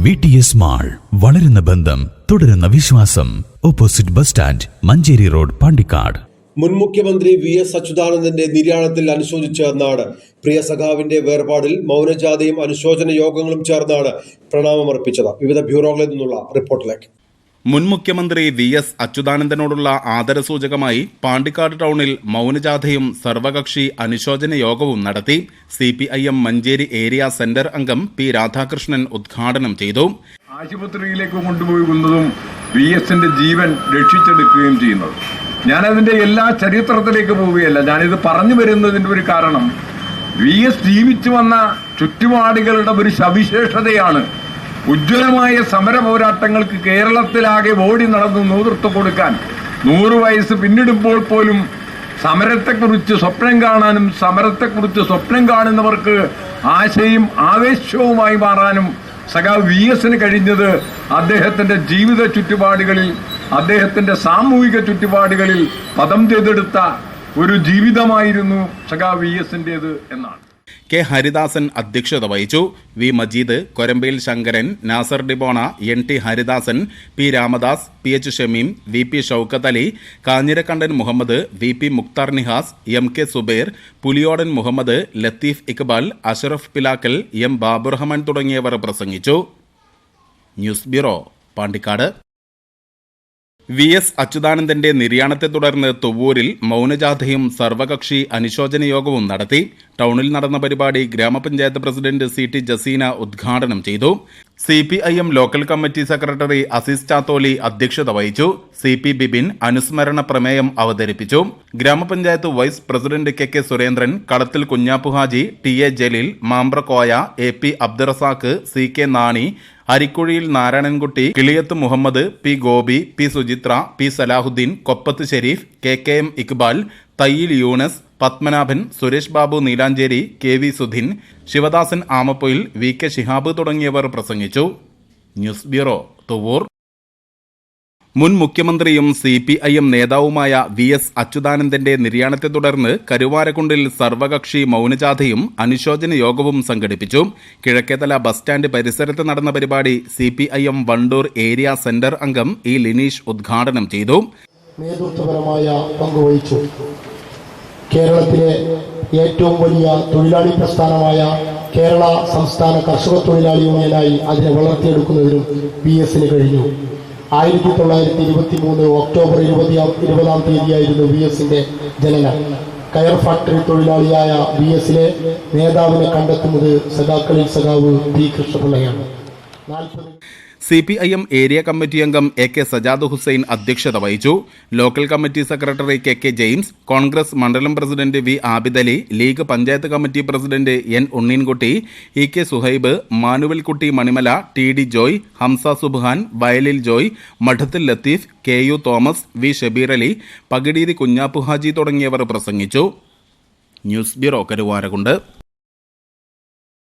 VTS mall, വളരുന്ന ബന്ധം, തുടരുന്ന വിശ്വാസം. Opposite bus stand, Manjeri road, Pandikkad. മുൻ മുഖ്യമന്ത്രി VS അച്യുതാനന്ദന്റെ നിര്യാണത്തിൽ അനുശോചിച്ച നാട്. പ്രിയ സഖാവിന്റെ വേർപാടിൽ മൗനജാഥയും അനുശോചന യോഗങ്ങളും ചേർന്നാണ് പ്രണാമമർപ്പിച്ചത്. വിവിധ ബ്യൂറോകളിൽ നിന്നുള്ള റിപ്പോർട്ടിലേക്ക്. മുൻ മുഖ്യമന്ത്രി VS അച്യുതാനന്ദനോടുള്ള ആദരസൂചകമായി പാണ്ടിക്കാട് ടൗണിൽ മൗനജാഥയും സർവകക്ഷി അനുശോചന യോഗവും നടത്തി. CPIM മഞ്ചേരി ഏരിയ സെന്റർ അംഗം P രാധാകൃഷ്ണൻ ഉദ്ഘാടനം ചെയ്തു. ആശുപത്രിയിലേക്ക് കൊണ്ടുപോകുന്നതും VSന്റെ ജീവൻ രക്ഷിച്ചെടുക്കുകയും ചെയ്യുന്നത്. ഞാനതിന്റെ എല്ലാ ചരിത്രത്തിലേക്ക് പോവുകയല്ല. ഞാനിത് പറഞ്ഞു വരുന്നതിന്റെ ഒരു കാരണം VS ജീവിച്ചു വന്ന ചുറ്റുപാടുകളുടെ ഒരു സവിശേഷതയാണ്. ഉജ്ജ്വലമായ സമര പോരാട്ടങ്ങൾക്ക് കേരളത്തിലാകെ ഓടി നടന്ന് നേതൃത്വം കൊടുക്കാൻ 100 വയസ്സ് പിന്നിടുമ്പോൾ പോലും സമരത്തെക്കുറിച്ച് സ്വപ്നം കാണാനും സമരത്തെക്കുറിച്ച് സ്വപ്നം കാണുന്നവർക്ക് ആശയും ആവേശവുമായി മാറാനും സഖാവ് VSന് കഴിഞ്ഞത് അദ്ദേഹത്തിന്റെ ജീവിത ചുറ്റുപാടുകളിൽ, അദ്ദേഹത്തിന്റെ സാമൂഹിക ചുറ്റുപാടുകളിൽ പദം ചെയ്തെടുത്ത ഒരു ജീവിതമായിരുന്നു സഖാവ് VSന്റേത് എന്നാണ്. K ഹരിദാസൻ അധ്യക്ഷത വഹിച്ചു. V Majeed, Korambayil Sankaran, Nasar ഡിബോണ, NT Haridasan, P Ramadas, PH Shameem, VP Shoukath Ali, Kanjirakandan Muhammad, VP Mukhtar Nihas, MK Zubair, Puliyodan Muhammad, Latheef Iqbal, Ashraf Pilakkal, M Baburahman തുടങ്ങിയവർ പ്രസംഗിച്ചു. News bureau, Pandikkad. VS അച്യുതാനന്ദന്റെ നിര്യാണത്തെ തുടർന്ന് തുവ്വൂരിൽ മൗനജാഥയും സർവകക്ഷി അനുശോചന യോഗവും നടത്തി. ടൗണിൽ നടന്ന പരിപാടി ഗ്രാമപഞ്ചായത്ത് പ്രസിഡന്റ് CT ജസീന ഉദ്ഘാടനം ചെയ്തു. CPIM local committee secretary Azeez Chatholi അധ്യക്ഷത വഹിച്ചു. CP ബിബിൻ അനുസ്മരണ പ്രമേയം അവതരിപ്പിച്ചു. ഗ്രാമപഞ്ചായത്ത് വൈസ് പ്രസിഡന്റ് KK സുരേന്ദ്രൻ, കളത്തിൽ Kunjappuhaji, TA Jaleel, Mambrakoya, AP Abdurazak, CK Nani, അരിക്കുഴിയിൽ Narayanankutty, Kiliyath Muhammad, P Gopi, P Suchitra, P Salahuddin, കൊപ്പത്ത് Sharif, KKM Iqbal, Thayyil Yunus, Padmanabhan, Suresh Babu Neelanchery, KV Sudhin, Sivadasan Amappoyil, VK Shihab തുടങ്ങിയവർ പ്രസംഗിച്ചു. News bureau, Thuvvur. മുൻ മുഖ്യമന്ത്രിയും CPIM നേതാവുമായ VS അച്യുതാനന്ദന്റെ നിര്യാണത്തെ തുടർന്ന് കരുവാരക്കുണ്ടിൽ സർവകക്ഷി മൗനജാഥയും അനുശോചന യോഗവും സംഘടിപ്പിച്ചു. കിഴക്കേതല ബസ് സ്റ്റാൻഡ് പരിസരത്ത് നടന്ന പരിപാടി CPIM വണ്ടൂർ ഏരിയ സെന്റർ അംഗം E ലിനീഷ് ഉദ്ഘാടനം ചെയ്തു. നേതൃത്വപരമായ പങ്കുവഹിച്ചു. കേരളത്തിലെ ഏറ്റവും വലിയ തൊഴിലാളി പ്രസ്ഥാനമായ കേരള സംസ്ഥാന കർഷക തൊഴിലാളി യൂണിയനായി അതിനെ വളർത്തിയെടുക്കുന്നതിനും VSന് കഴിഞ്ഞു. 1923 ഒക്ടോബർ 20-ാം തീയതിയായിരുന്നു VSന്റെ ജനനം. കയർ ഫാക്ടറി തൊഴിലാളിയായ VSലെ നേതാവിനെ കണ്ടെത്തുന്നത് സഖാക്കളിൽ സഖാവ് P കൃഷ്ണപിള്ളയാണ്. CPIM ഏരിയ കമ്മിറ്റി അംഗം AK സജാദ് ഹുസൈൻ അധ്യക്ഷത വഹിച്ചു. Local committee secretary KK James, Congress മണ്ഡലം president V Abid Ali, League panchayat committee president N Unneenkutty, EK Suhaib, Manuelkutty Manimala, TD Joy, Hamsa Subhan, Vayalil Joy, Madathil Latheef, KU Thomas, V Shabeer Ali, Pakideeri Kunjappuhaji തുടങ്ങിയവർ പ്രസംഗിച്ചു. News bureau, Karuvarakundu.